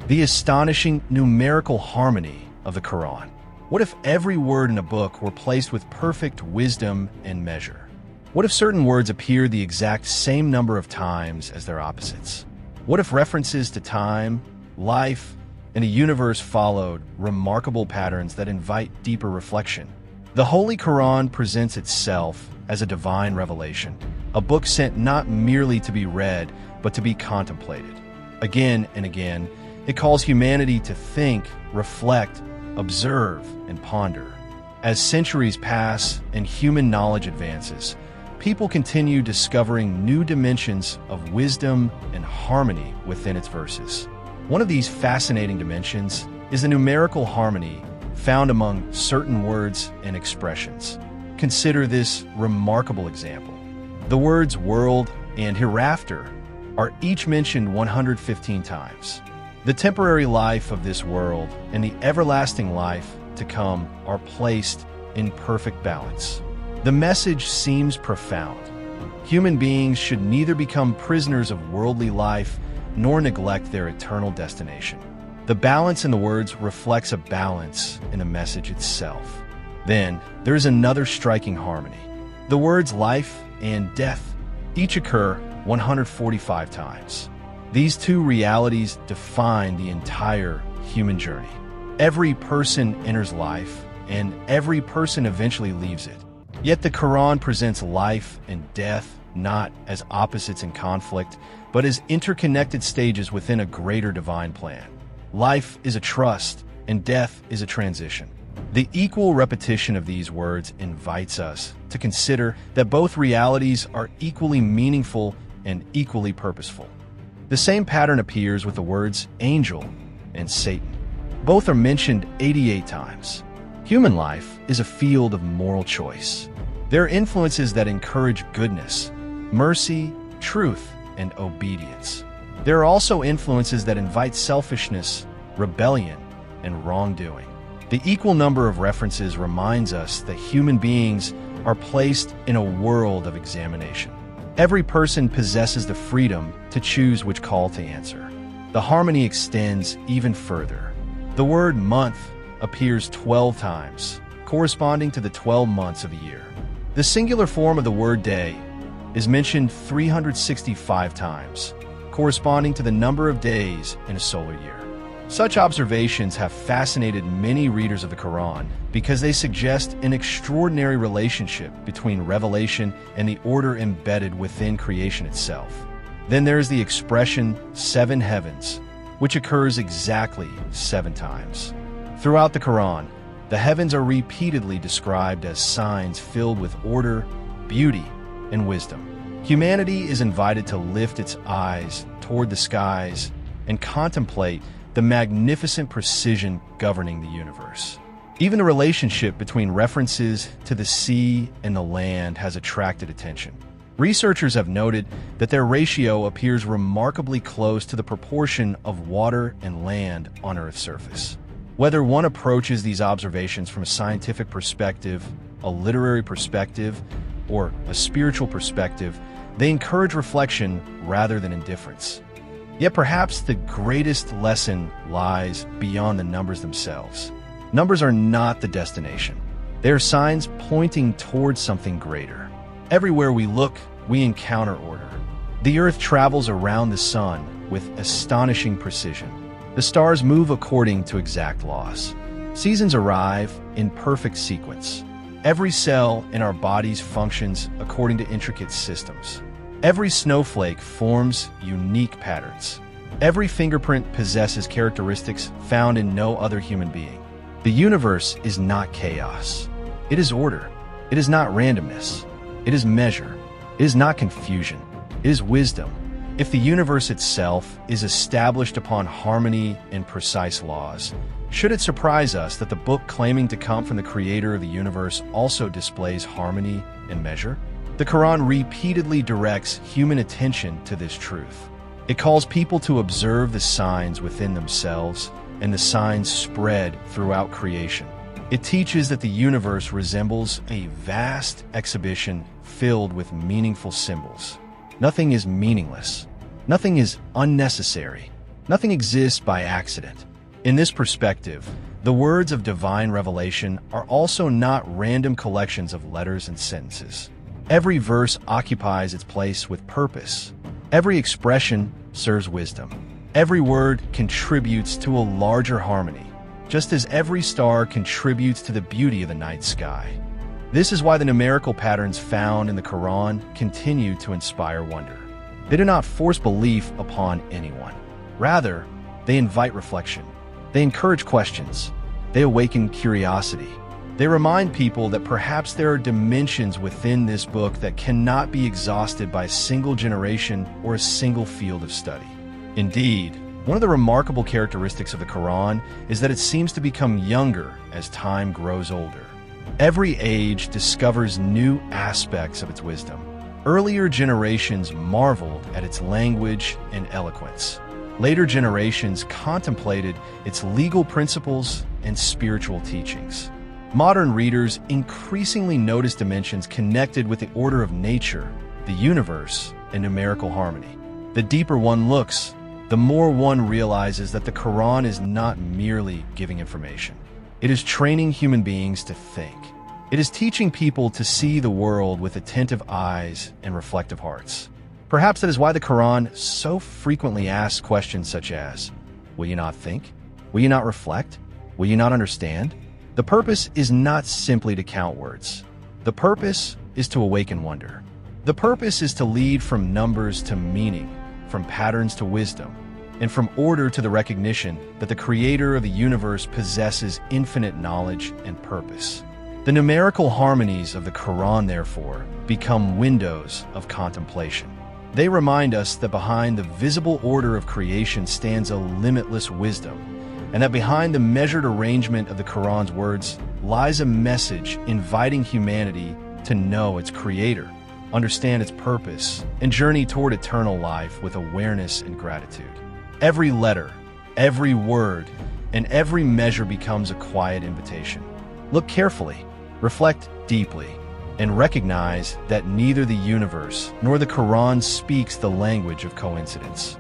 The astonishing numerical harmony of the Qur'an. What if every word in a book were placed with perfect wisdom and measure? What if certain words appeared the exact same number of times as their opposites? What if references to time, life, and the universe followed remarkable patterns that invite deeper reflection? The Holy Qur'an presents itself as a divine revelation, a book sent not merely to be read, but to be contemplated. Again and again, it calls humanity to think, reflect, observe, and ponder. As centuries pass and human knowledge advances, people continue discovering new dimensions of wisdom and harmony within its verses. One of these fascinating dimensions is the numerical harmony found among certain words and expressions. Consider this remarkable example. The words world and hereafter are each mentioned 115 times. The temporary life of this world and the everlasting life to come are placed in perfect balance. The message seems profound. Human beings should neither become prisoners of worldly life nor neglect their eternal destination. The balance in the words reflects a balance in the message itself. Then, there is another striking harmony. The words life and death each occur 145 times. These two realities define the entire human journey. Every person enters life, and every person eventually leaves it. Yet the Quran presents life and death not as opposites in conflict, but as interconnected stages within a greater divine plan. Life is a trust, and death is a transition. The equal repetition of these words invites us to consider that both realities are equally meaningful and equally purposeful. The same pattern appears with the words angel and Satan. Both are mentioned 88 times. Human life is a field of moral choice. There are influences that encourage goodness, mercy, truth, and obedience. There are also influences that invite selfishness, rebellion, and wrongdoing. The equal number of references reminds us that human beings are placed in a world of examination. Every person possesses the freedom to choose which call to answer. The harmony extends even further. The word month appears 12 times, corresponding to the 12 months of a year. The singular form of the word day is mentioned 365 times, corresponding to the number of days in a solar year. Such observations have fascinated many readers of the Quran because they suggest an extraordinary relationship between revelation and the order embedded within creation itself. Then there is the expression seven heavens, which occurs exactly 7 times. Throughout the Quran, the heavens are repeatedly described as signs filled with order, beauty, and wisdom. Humanity is invited to lift its eyes toward the skies and contemplate the magnificent precision governing the universe. Even the relationship between references to the sea and the land has attracted attention. Researchers have noted that their ratio appears remarkably close to the proportion of water and land on Earth's surface. Whether one approaches these observations from a scientific perspective, a literary perspective, or a spiritual perspective, they encourage reflection rather than indifference. Yet perhaps the greatest lesson lies beyond the numbers themselves. Numbers are not the destination. They are signs pointing towards something greater. Everywhere we look, we encounter order. The earth travels around the sun with astonishing precision. The stars move according to exact laws. Seasons arrive in perfect sequence. Every cell in our bodies functions according to intricate systems. Every snowflake forms unique patterns. Every fingerprint possesses characteristics found in no other human being. The universe is not chaos. It is order. It is not randomness. It is measure. It is not confusion. It is wisdom. If the universe itself is established upon harmony and precise laws, should it surprise us that the book claiming to come from the creator of the universe also displays harmony and measure? The Quran repeatedly directs human attention to this truth. It calls people to observe the signs within themselves and the signs spread throughout creation. It teaches that the universe resembles a vast exhibition filled with meaningful symbols. Nothing is meaningless. Nothing is unnecessary. Nothing exists by accident. In this perspective, the words of divine revelation are also not random collections of letters and sentences. Every verse occupies its place with purpose. Every expression serves wisdom. Every word contributes to a larger harmony, just as every star contributes to the beauty of the night sky. This is why the numerical patterns found in the Qur'an continue to inspire wonder. They do not force belief upon anyone. Rather, they invite reflection. They encourage questions. They awaken curiosity. They remind people that perhaps there are dimensions within this book that cannot be exhausted by a single generation or a single field of study. Indeed, one of the remarkable characteristics of the Qur'an is that it seems to become younger as time grows older. Every age discovers new aspects of its wisdom. Earlier generations marveled at its language and eloquence. Later generations contemplated its legal principles and spiritual teachings. Modern readers increasingly notice dimensions connected with the order of nature, the universe, and numerical harmony. The deeper one looks, the more one realizes that the Qur'an is not merely giving information. It is training human beings to think. It is teaching people to see the world with attentive eyes and reflective hearts. Perhaps that is why the Qur'an so frequently asks questions such as, will you not think? Will you not reflect? Will you not understand? The purpose is not simply to count words. The purpose is to awaken wonder. The purpose is to lead from numbers to meaning, from patterns to wisdom, and from order to the recognition that the Creator of the universe possesses infinite knowledge and purpose. The numerical harmonies of the Qur'an, therefore, become windows of contemplation. They remind us that behind the visible order of creation stands a limitless wisdom, and that behind the measured arrangement of the Qur'an's words lies a message inviting humanity to know its Creator, understand its purpose, and journey toward eternal life with awareness and gratitude. Every letter, every word, and every measure becomes a quiet invitation. Look carefully, reflect deeply, and recognize that neither the universe nor the Qur'an speaks the language of coincidence.